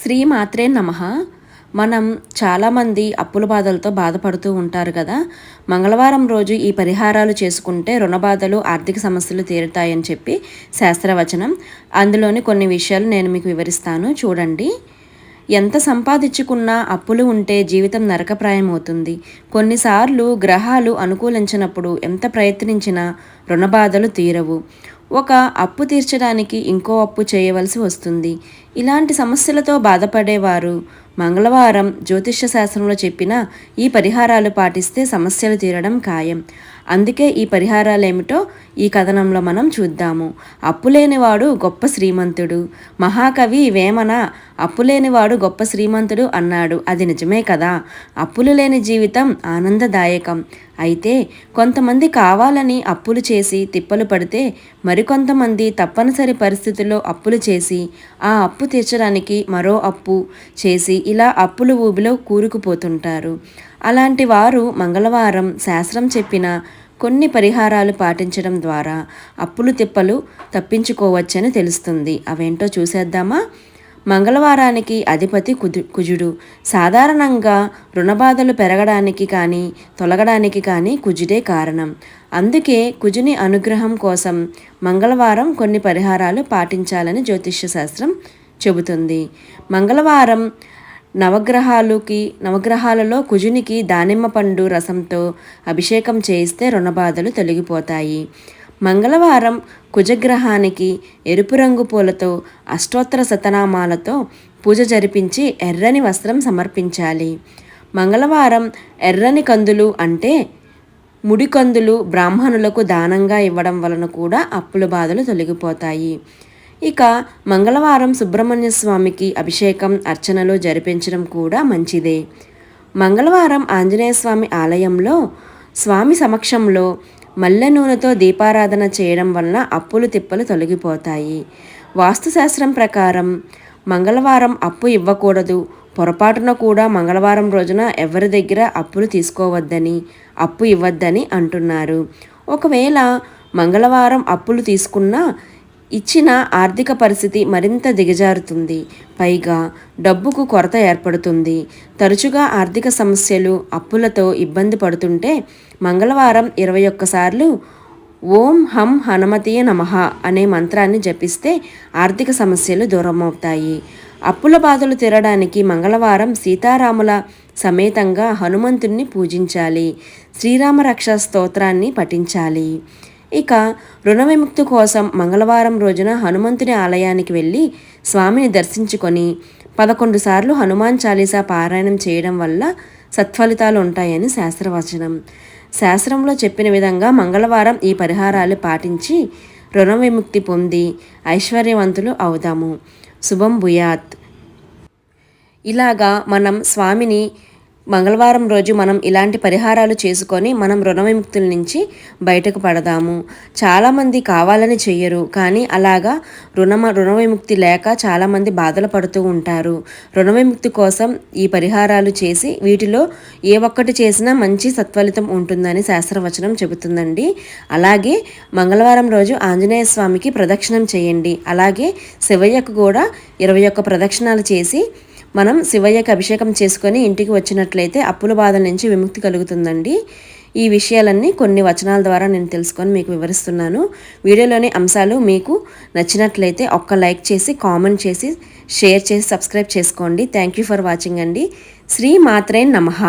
శ్రీ మాత్రే నమః. మనం చాలామంది అప్పుల బాధలతో బాధపడుతూ ఉంటారు కదా. మంగళవారం రోజు ఈ పరిహారాలు చేసుకుంటే రుణ బాధలు, ఆర్థిక సమస్యలు తీరుతాయని చెప్పి శాస్త్రవచనం. అందులోని కొన్ని విషయాలు నేను మీకు వివరిస్తాను, చూడండి. ఎంత సంపాదించుకున్నా అప్పులు ఉంటే జీవితం నరకప్రాయం అవుతుంది. కొన్నిసార్లు గ్రహాలు అనుకూలించినప్పుడు ఎంత ప్రయత్నించినా రుణబాధలు తీరవు. ఒక అప్పు తీర్చడానికి ఇంకో అప్పు చేయవలసి వస్తుంది. ఇలాంటి సమస్యలతో బాధపడేవారు మంగళవారం జ్యోతిష్య శాస్త్రంలో చెప్పిన ఈ పరిహారాలు పాటిస్తే సమస్యలు తీరడం ఖాయం. అందుకే ఈ పరిహారాలేమిటో ఈ కథనంలో మనం చూద్దాము. అప్పులేనివాడు గొప్ప శ్రీమంతుడు. మహాకవి వేమన అప్పులేనివాడు గొప్ప శ్రీమంతుడు అన్నాడు. అది నిజమే కదా. అప్పులు లేని జీవితం ఆనందదాయకం. అయితే కొంతమంది కావాలని అప్పులు చేసి తిప్పలు పడితే, మరికొంతమంది తప్పనిసరి పరిస్థితుల్లో అప్పులు చేసి ఆ అప్పు తీర్చడానికి మరో అప్పు చేసి ఇలా అప్పుల ఊబిలో కూరుకుపోతుంటారు. అలాంటి వారు మంగళవారం శాస్త్రం చెప్పిన కొన్ని పరిహారాలు పాటించడం ద్వారా అప్పులు తిప్పలు తప్పించుకోవచ్చని తెలుస్తుంది. అవేంటో చూసేద్దామా. మంగళవారానికి అధిపతి కుజుడు. సాధారణంగా రుణబాధలు పెరగడానికి కానీ తొలగడానికి కానీ కుజుడే కారణం. అందుకే కుజుని అనుగ్రహం కోసం మంగళవారం కొన్ని పరిహారాలు పాటించాలని జ్యోతిష్య శాస్త్రం చెబుతుంది. మంగళవారం నవగ్రహాలలో కుజునికి దానిమ్మ పండు రసంతో అభిషేకం చేయిస్తే రుణబాధలు తొలగిపోతాయి. మంగళవారం కుజగ్రహానికి ఎరుపు రంగు పూలతో అష్టోత్తర శతనామాలతో పూజ జరిపించి ఎర్రని వస్త్రం సమర్పించాలి. మంగళవారం ఎర్రని కందులు అంటే ముడికందులు బ్రాహ్మణులకు దానంగా ఇవ్వడం వలన కూడా అప్పుల బాధలు తొలగిపోతాయి. ఇక మంగళవారం సుబ్రహ్మణ్య స్వామికి అభిషేకం, అర్చనలు జరిపించడం కూడా మంచిదే. మంగళవారం ఆంజనేయ స్వామి ఆలయంలో స్వామి సమక్షంలో మల్లె నూనెతో దీపారాధన చేయడం వలన అప్పులు తిప్పలు తొలగిపోతాయి. వాస్తుశాస్త్రం ప్రకారం మంగళవారం అప్పు ఇవ్వకూడదు. పొరపాటున కూడా మంగళవారం రోజున ఎవరి దగ్గర అప్పులు తీసుకోవద్దని, అప్పు ఇవ్వద్దని అంటున్నారు. ఒకవేళ మంగళవారం అప్పులు తీసుకున్నా ఇచ్చిన ఆర్థిక పరిస్థితి మరింత దిగజారుతుంది. పైగా డబ్బుకు కొరత ఏర్పడుతుంది. తరచుగా ఆర్థిక సమస్యలు, అప్పులతో ఇబ్బంది పడుతుంటే మంగళవారం 21 సార్లు ఓం హం హనుమతియే నమః అనే మంత్రాన్ని జపిస్తే ఆర్థిక సమస్యలు దూరమవుతాయి. అప్పుల బాధలు తీరడానికి మంగళవారం సీతారాముల సమేతంగా హనుమంతుణ్ణి పూజించాలి. శ్రీరామ రక్ష స్తోత్రాన్ని పఠించాలి. ఇక రుణ విముక్తి కోసం మంగళవారం రోజున హనుమంతుని ఆలయానికి వెళ్ళి స్వామిని దర్శించుకొని 11 సార్లు హనుమాన్ చాలీసా పారాయణం చేయడం వల్ల సత్ఫలితాలు ఉంటాయని శాస్త్రవచనం. శాస్త్రంలో చెప్పిన విధంగా మంగళవారం ఈ పరిహారాలు పాటించి రుణ విముక్తి పొంది ఐశ్వర్యవంతులు అవుదాము. శుభం భూయాత్. ఇలాగా మనం స్వామిని మంగళవారం రోజు మనం ఇలాంటి పరిహారాలు చేసుకొని మనం రుణ విముక్తుల నుంచి బయటకు పడదాము. చాలామంది కావాలని చెయ్యరు, కానీ అలాగా రుణ విముక్తి లేక చాలామంది బాధలు పడుతూ ఉంటారు. రుణ విముక్తి కోసం ఈ పరిహారాలు చేసి వీటిలో ఏ ఒక్కటి చేసినా మంచి సత్ఫలితం ఉంటుందని శాస్త్రవచనం చెబుతుందండి. అలాగే మంగళవారం రోజు ఆంజనేయ స్వామికి ప్రదక్షిణం చేయండి. అలాగే శివయ్యకు కూడా 21 ప్రదక్షిణాలు చేసి మనం శివయ్యకి అభిషేకం చేసుకొని ఇంటికి వచ్చినట్లయితే అప్పుల బాధల నుంచి విముక్తి కలుగుతుందండి. ఈ విషయాలన్నీ కొన్ని వచనాల ద్వారా నేను తెలుసుకొని మీకు వివరిస్తున్నాను. వీడియోలోని అంశాలు మీకు నచ్చినట్లయితే ఒక్క లైక్ చేసి, కామెంట్ చేసి, షేర్ చేసి, సబ్స్క్రైబ్ చేసుకోండి. థ్యాంక్ యూ ఫర్ వాచింగ్ అండి. శ్రీ మాత్రే నమః.